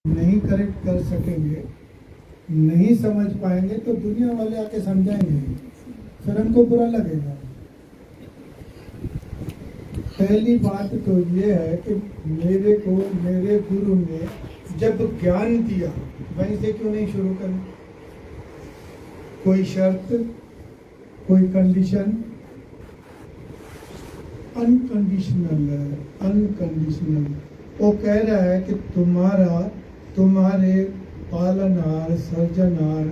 नहीं करेक्ट कर सकेंगे, नहीं समझ पाएंगे तो दुनिया वाले आके समझाएंगे, फिर हमको बुरा लगेगा। पहली बात तो ये है कि मेरे को मेरे गुरु ने जब ज्ञान दिया वहीं से क्यों नहीं शुरू करें? कोई शर्त, कोई कंडीशन, अनकंडीशनल है, अनकंडीशनल। वो कह रहा है कि तुम्हारे पालनहार सर्जनहार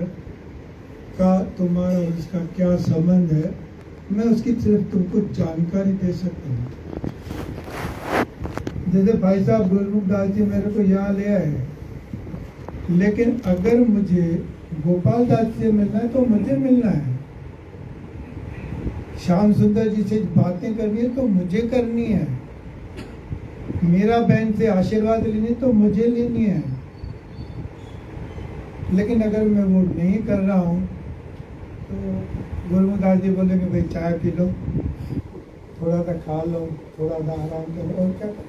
का तुम्हारा उसका क्या संबंध है, मैं उसकी सिर्फ तुमको जानकारी दे सकता हूँ। जैसे भाई साहब गुरुमुख दास जी मेरे को यहाँ ले आए, लेकिन अगर मुझे गोपाल दास से मिलना है तो मुझे मिलना है, श्याम सुंदर जी से बातें करनी है तो मुझे करनी है, मेरा बहन से आशीर्वाद लेनी तो मुझे लेनी है। लेकिन अगर मैं वो नहीं कर रहा हूँ तो गुरुमुख दास जी बोलेंगे भाई चाय पी लो, थोड़ा सा खा लो, थोड़ा सा आराम करो, और क्या करो?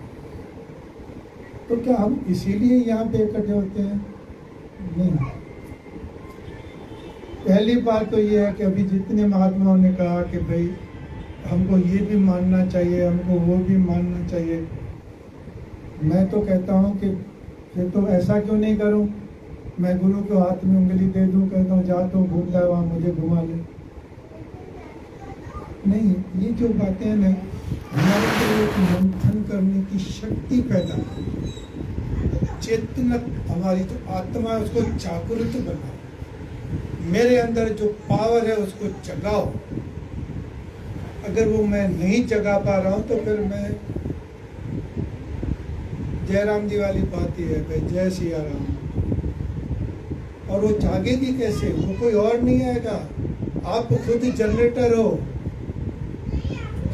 तो क्या हम इसीलिए यहाँ पे इकट्ठे होते हैं? नहीं। पहली बात तो ये है कि अभी जितने महात्माओं ने कहा कि भाई हमको ये भी मानना चाहिए, हमको वो भी मानना चाहिए, मैं तो कहता हूँ कि फिर तो ऐसा क्यों नहीं करूँ, मैं गुरु को हाथ में उंगली दे दूँ, कहता हूँ जा तो घूमता है वहाँ, मुझे घुमा ले। नहीं, ये जो बातें हैं ना, हमारे को एक मंथन करने की शक्ति पैदा, चेतना, हमारी जो आत्मा है उसको जागृत बनाओ, मेरे अंदर जो पावर है उसको जगाओ। अगर वो मैं नहीं जगा पा रहा हूँ तो फिर मैं, जयराम जी वाली बात ही है भाई, जय सिया राम। और वो जागेगी कैसे? वो कोई और नहीं आएगा, आप खुद जनरेटर हो।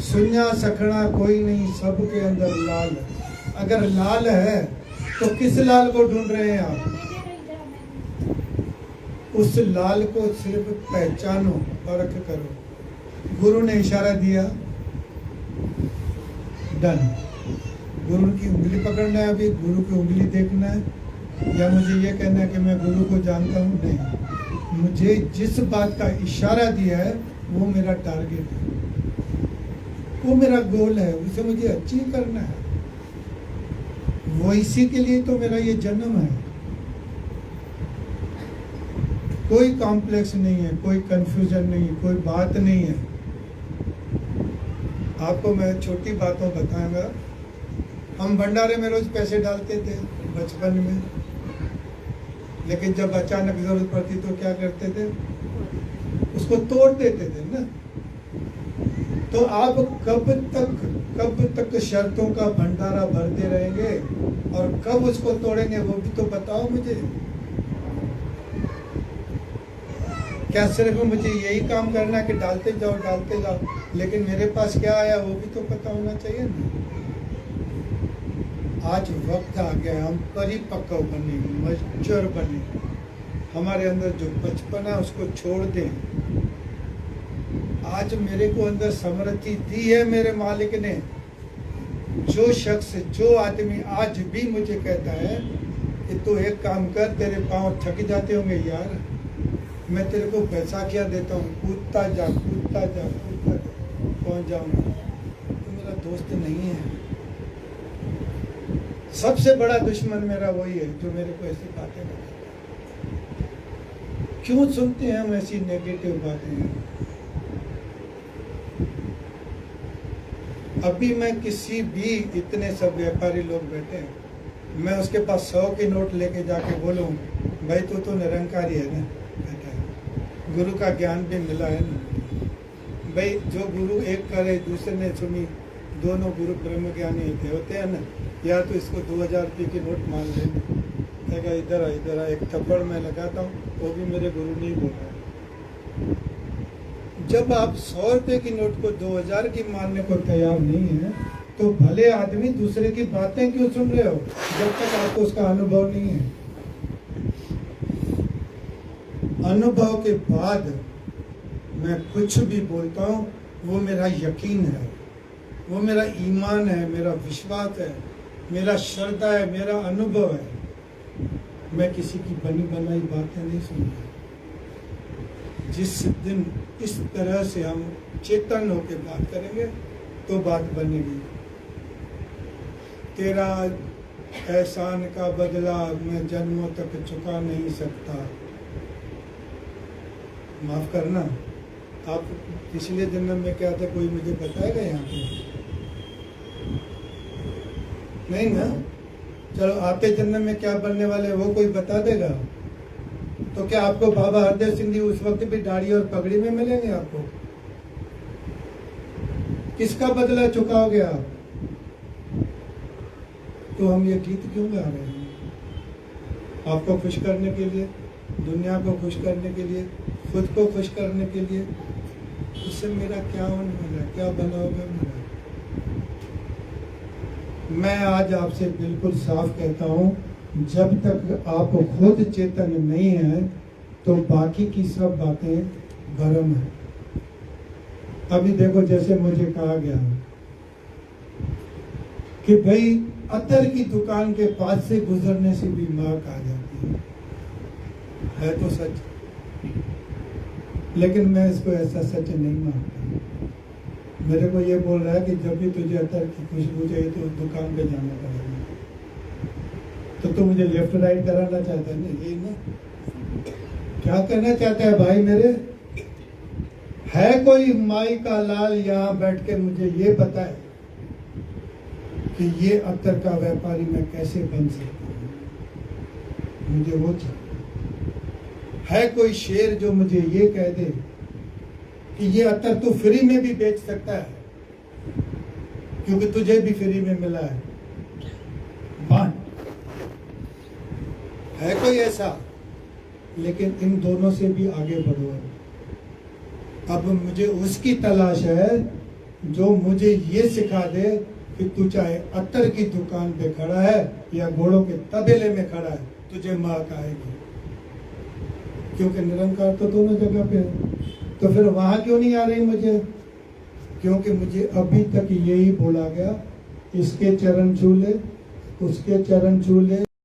सुन्या सखना कोई नहीं, सबके अंदर लाल है। अगर लाल है तो किस लाल को ढूंढ रहे हैं आप? उस लाल को सिर्फ पहचानो, परख करो। गुरु ने इशारा दिया, डन। गुरु की उंगली पकड़ना है, अभी गुरु की उंगली देखना है, या मुझे ये कहना है कि मैं गुरु को जानता हूँ? नहीं, मुझे जिस बात का इशारा दिया है वो मेरा टारगेट है, वो मेरा गोल है, उसे मुझे अचीव करना है। वो इसी के लिए तो मेरा ये जन्म है। कोई कॉम्प्लेक्स नहीं है, कोई कंफ्यूजन नहीं है, कोई बात नहीं है। आपको मैं छोटी बातों बताऊंगा। हम भंडारे में रोज पैसे डालते थे बचपन में, लेकिन जब अचानक जरूरत पड़ती तो क्या करते थे? उसको तोड़ देते थे ना। तो आप कब तक शर्तों का भंडारा भरते रहेंगे और कब उसको तोड़ेंगे, वो भी तो बताओ मुझे। क्या सिर्फ मुझे यही काम करना है कि डालते जाओ, लेकिन मेरे पास क्या आया वो भी तो पता होना चाहिए ना। आज वक्त आ गया, हम परिपक्व बने, मैच्योर बने, हमारे अंदर जो बचपन है उसको छोड़ दें। आज मेरे को अंदर समृद्धि दी है मेरे मालिक ने। जो शख्स, जो आदमी आज भी मुझे कहता है कि तू एक काम कर, तेरे पाँव थक जाते होंगे यार, मैं तेरे को बैसाखियाँ देता हूँ, कूदता जा पहुँच जाऊँगा, तो मेरा दोस्त नहीं है। सबसे बड़ा दुश्मन मेरा वही है जो मेरे को ऐसी बातें बताता है। क्यों सुनते हैं हम ऐसी नेगेटिव बातें? अभी मैं किसी भी, इतने सब व्यापारी लोग बैठे हैं, मैं उसके पास 100 की नोट लेके जाके बोलूँ भाई तू तो निरंकारी है ना, कहता है गुरु का ज्ञान भी मिला है ना। भाई जो गुरु एक करे, दूसरे ने सुनी, दोनों गुरु ब्रह्म ज्ञानी होते हैं ना। या तो इसको 2000 रुपये की नोट मान लेना, कहेगा इधर आ, एक थप्पड़ मैं लगाता हूँ, वो भी मेरे गुरु ने ही बोला है। जब आप 100 रुपये की नोट को 2000 की मानने को तैयार नहीं है तो भले आदमी दूसरे की बातें क्यों सुन रहे हो, जब तक आपको उसका अनुभव नहीं है। अनुभव के बाद मैं कुछ भी बोलता हूँ वो मेरा यकीन है, वो मेरा ईमान है, मेरा विश्वास है, मेरा श्रद्धा है, मेरा अनुभव है। मैं किसी की बनी बनाई बातें नहीं सुनता। जिस दिन इस तरह से हम चेतन होकर बात करेंगे तो बात बनेगी। तेरा एहसान का बदला मैं जन्मों तक चुका नहीं सकता। माफ करना, आप पिछले जन्म में क्या थे कोई मुझे बताएगा यहाँ पे? नहीं ना? चलो आते जन्म में क्या बनने वाले वो कोई बता देगा? तो क्या आपको बाबा हरदेव सिंह जी उस वक्त भी दाढ़ी और पगड़ी में मिलेंगे आपको? किसका बदला चुकाओगे आप? तो हम ये गीत क्यों गा रहे हैं? आपको खुश करने के लिए, दुनिया को खुश करने के लिए, खुद को खुश करने के लिए। उससे मेरा क्या होने वाला है? क्या बना होगा मेरा? मैं आज आपसे बिल्कुल साफ कहता हूं, जब तक आप खुद चेतन नहीं है तो बाकी की सब बातें भ्रम है। अभी देखो, जैसे मुझे कहा गया कि भाई अत्तर की दुकान के पास से गुजरने से भी महक आ जाती है तो सच, लेकिन मैं इसको ऐसा सच नहीं मानता। मेरे को ये बोल रहा है कि जब भी तुझे अत्तर की खुशबू चाहिए तो उस दुकान पे जाना पड़ेगा। तो तू मुझे लेफ्ट राइट कराना चाहता है ना? ये ना क्या करना चाहता है भाई मेरे? है कोई माई का लाल यहाँ बैठ के मुझे ये बताए कि ये अत्तर का व्यापारी मैं कैसे बन सकता हूँ? मुझे वो चाहिए। है कोई शेर जो मुझे ये कह दे कि ये अत्तर तू फ्री में भी बेच सकता है, क्योंकि तुझे भी फ्री में मिला है, बांट। है कोई ऐसा? लेकिन इन दोनों से भी आगे बढ़ो। अब मुझे उसकी तलाश है जो मुझे ये सिखा दे कि तू चाहे अत्तर की दुकान पे खड़ा है या घोड़ों के तबेले में खड़ा है, तुझे महक आएगी। क्योंकि निरंकार तो दोनों जगह पे है। तो फिर वहां क्यों नहीं आ रही मुझे? क्योंकि मुझे अभी तक यही बोला गया, इसके चरण छू ले, उसके चरण छू ले।